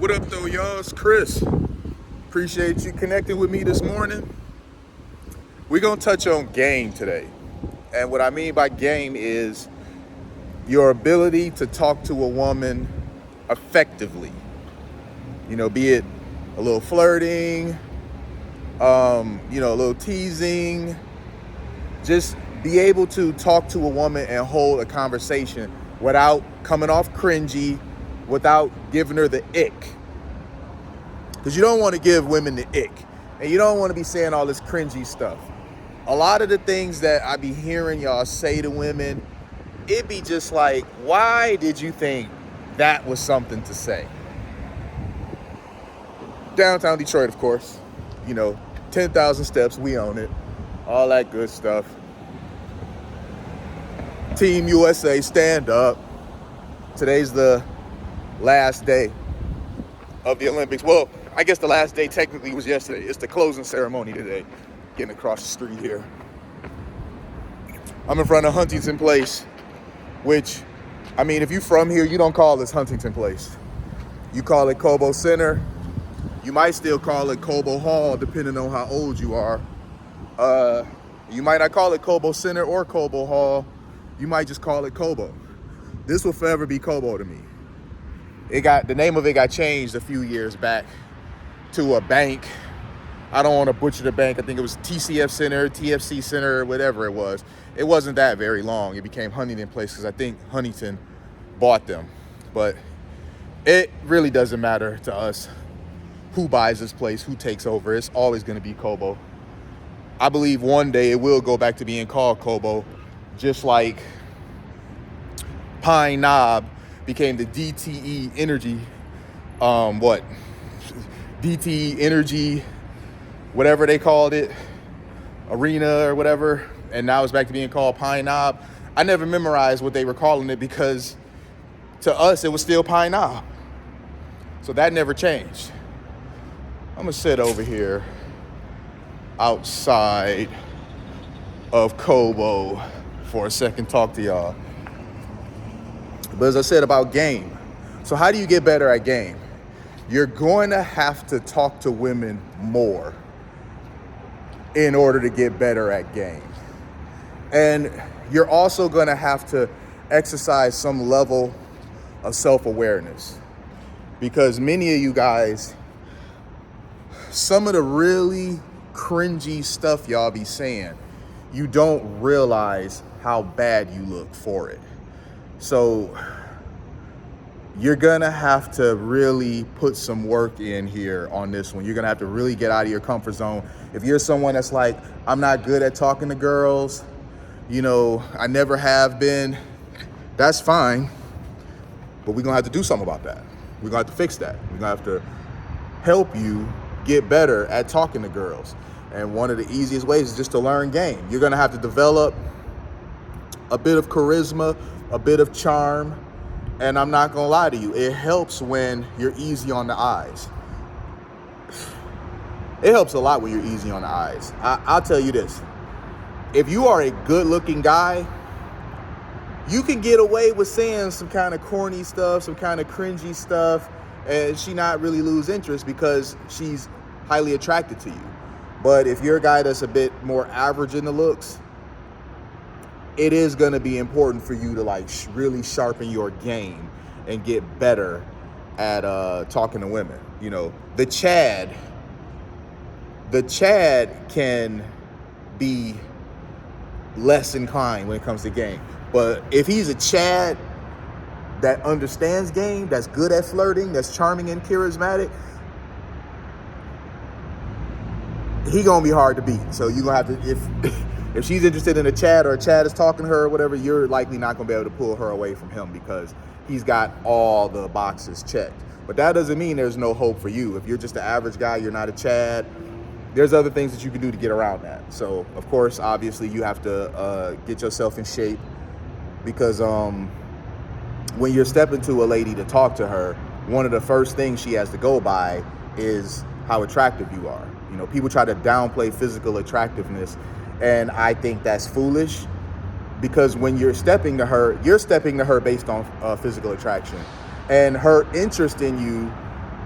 What up, though, y'all? It's Chris. Appreciate you connecting with me this morning. We're going to touch on game today. And what I mean by game is your ability to talk to a woman effectively. Be it a little flirting, a little teasing. Just be able to talk to a woman and hold a conversation without coming off cringy, without giving her the ick. Because you don't want to give women the ick. And you don't want to be saying all this cringy stuff. A lot of the things that I be hearing y'all say to women, it be just like, why did you think that was something to say? Downtown Detroit, of course. 10,000 steps, we own it. All that good stuff. Team USA, stand up. Today's the last day of the Olympics. Well, I guess the last day technically was yesterday. It's the closing ceremony today. Getting across the street here. I'm in front of Huntington Place, which, if you're from here, you don't call this Huntington Place. You call it Cobo Center. You might still call it Cobo Hall, depending on how old you are. You might not call it Cobo Center or Cobo Hall. You might just call it Cobo. This will forever be Cobo to me. The name of it got changed a few years back to a bank. I don't want to butcher the bank. I think it was TCF Center, TFC Center, whatever it was. It wasn't that very long. It became Huntington Place because I think Huntington bought them. But it really doesn't matter to us who buys this place, who takes over. It's always going to be Cobo. I believe one day it will go back to being called Cobo, just like Pine Knob became the DTE Energy, DTE Energy, whatever they called it, Arena or whatever, and now it's back to being called Pine Knob. I never memorized what they were calling it because to us it was still Pine Knob. So that never changed. I'm gonna sit over here outside of Cobo for a second, talk to y'all. But as I said about game, so how do you get better at game? You're going to have to talk to women more in order to get better at game. And you're also going to have to exercise some level of self-awareness. Because many of you guys, some of the really cringy stuff y'all be saying, you don't realize how bad you look for it. So you're gonna have to really put some work in here on this one. You're gonna have to really get out of your comfort zone. If you're someone that's like, I'm not good at talking to girls, I never have been, that's fine. But we're gonna have to do something about that. We're gonna have to fix that. We're gonna have to help you get better at talking to girls. And one of the easiest ways is just to learn game. You're gonna have to develop a bit of charisma, a bit of charm, and I'm not gonna lie to you, it helps when you're easy on the eyes. It helps a lot when you're easy on the eyes. I'll tell you this, if you are a good looking guy, you can get away with saying some kind of corny stuff, some kind of cringy stuff, and she not really lose interest because she's highly attracted to you. But if you're a guy that's a bit more average in the looks, it is going to be important for you to really sharpen your game and get better at talking to women. The Chad can be less inclined when it comes to game. But if he's a Chad that understands game, that's good at flirting, that's charming and charismatic, he gonna be hard to beat. So you gonna have to, if she's interested in a Chad or a Chad is talking to her or whatever, you're likely not gonna be able to pull her away from him because he's got all the boxes checked. But that doesn't mean there's no hope for you. If you're just an average guy, you're not a Chad, there's other things that you can do to get around that. So of course, obviously you have to get yourself in shape because when you're stepping to a lady to talk to her, one of the first things she has to go by is how attractive you are. People try to downplay physical attractiveness, and I think that's foolish because when you're stepping to her based on physical attraction, and her interest in you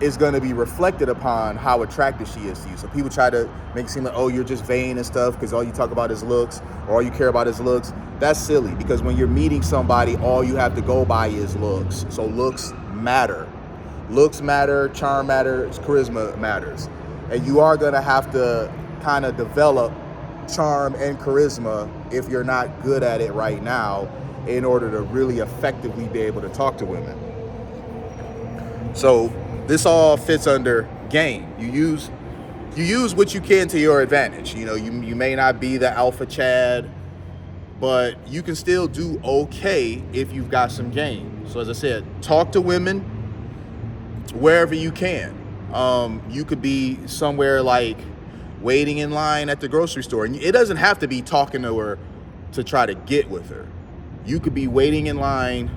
is going to be reflected upon how attractive she is to you. So people try to make it seem like, oh, you're just vain and stuff because all you talk about is looks, or all you care about is looks. That's silly, because when you're meeting somebody, all you have to go by is looks. So looks matter. Looks matter, charm matters, charisma matters. And you are going to have to kind of develop charm and charisma if you're not good at it right now in order to really effectively be able to talk to women. So this all fits under game. You use what you can to your advantage. You know, you may not be the alpha Chad, but you can still do okay if you've got some game. So as I said, talk to women wherever you can. You could be somewhere like waiting in line at the grocery store, and it doesn't have to be talking to her to try to get with her. You could be waiting in line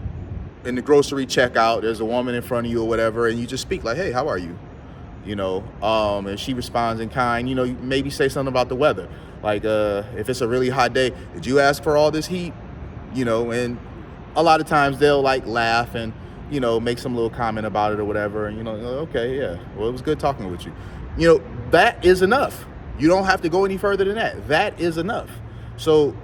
in the grocery checkout. There's a woman in front of you or whatever, and you just speak like, hey, how are you? You know, and she responds in kind. You know, maybe say something about the weather. Like, if it's a really hot day, did you ask for all this heat? You know, and a lot of times they'll like laugh and, you know, make some little comment about it or whatever. And, you know, okay, yeah, well, it was good talking with you. You know, that is enough. You don't have to go any further than that. That is enough. So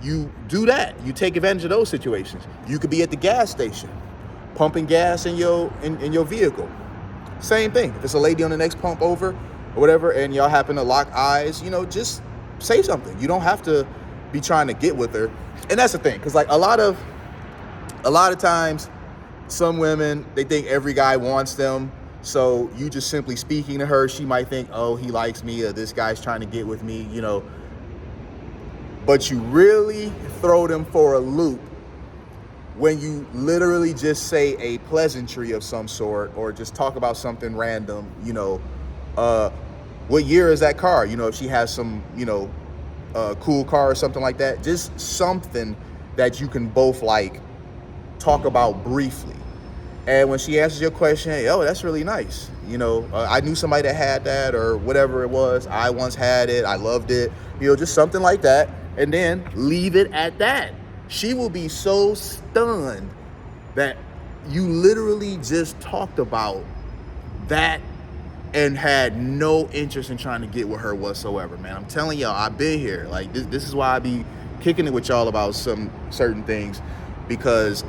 you do that. You take advantage of those situations. You could be at the gas station, pumping gas in your vehicle. Same thing. If it's a lady on the next pump over or whatever, and y'all happen to lock eyes, you know, just say something. You don't have to be trying to get with her. And that's the thing, because like a lot of times, some women, they think every guy wants them. So you just simply speaking to her, she might think, oh, he likes me, or this guy's trying to get with me, you know. But you really throw them for a loop when you literally just say a pleasantry of some sort, or just talk about something random, you know. What year is that car? You know, if she has some, you know, cool car or something like that. Just something that you can both like talk about briefly. And when she answers your question, hey, oh, that's really nice. You know, I knew somebody that had that, or whatever it was. I once had it. I loved it. You know, just something like that. And then leave it at that. She will be so stunned that you literally just talked about that and had no interest in trying to get with her whatsoever, man. I'm telling y'all, I've been here. Like, this is why I be kicking it with y'all about some certain things, because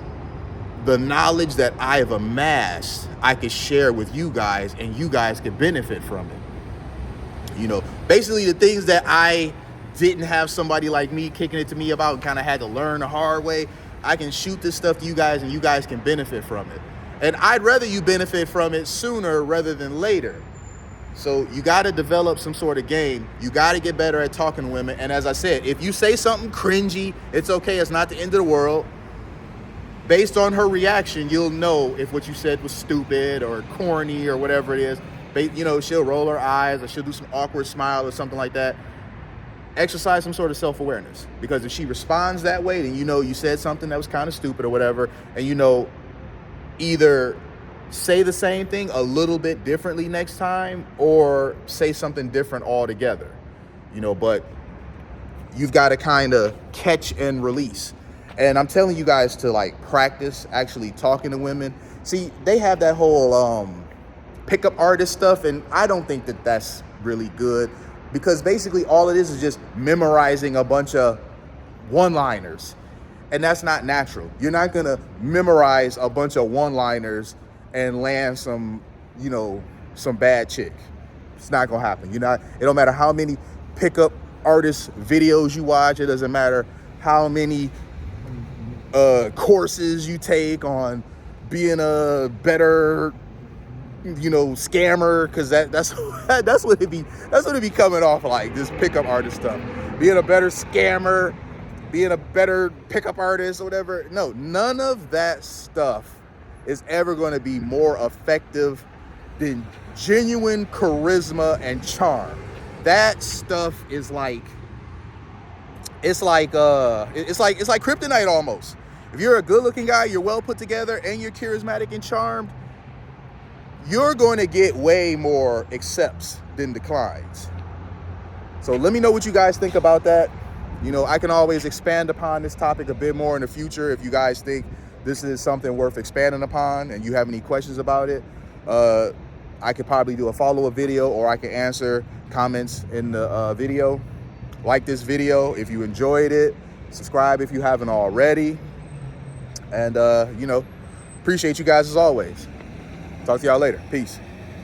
the knowledge that I have amassed, I could share with you guys, and you guys can benefit from it. You know, basically the things that I didn't have somebody like me kicking it to me about and kind of had to learn the hard way, I can shoot this stuff to you guys, and you guys can benefit from it. And I'd rather you benefit from it sooner rather than later. So you got to develop some sort of game. You got to get better at talking to women. And as I said, if you say something cringy, it's okay. It's not the end of the world. Based on her reaction, you'll know if what you said was stupid or corny or whatever it is. You know, she'll roll her eyes, or she'll do some awkward smile or something like that. Exercise some sort of self-awareness, because if she responds that way, then you know you said something that was kind of stupid or whatever, and you know, either say the same thing a little bit differently next time, or say something different altogether. You know, but you've got to kind of catch and release. And I'm telling you guys to like practice actually talking to women. See, they have that whole pickup artist stuff, and I don't think that that's really good, because basically all it is just memorizing a bunch of one-liners, and that's not natural. You're not gonna memorize a bunch of one-liners and land some, you know, some bad chick. It's not gonna happen. It don't matter how many pickup artist videos you watch. It doesn't matter how many courses you take on being a better, you know, scammer, because that's what it be coming off like, this pickup artist stuff. Being a better scammer, being a better pickup artist or whatever. No, none of that stuff is ever going to be more effective than genuine charisma and charm. That stuff is like, it's like kryptonite almost. If you're a good-looking guy, you're well put together, and you're charismatic and charmed, you're going to get way more accepts than declines. So let me know what you guys think about that. You know, I can always expand upon this topic a bit more in the future if you guys think this is something worth expanding upon and you have any questions about it. I could probably do a follow-up video, or I can answer comments in the video. Like this video if you enjoyed it. Subscribe if you haven't already. And, appreciate you guys as always. Talk to y'all later. Peace.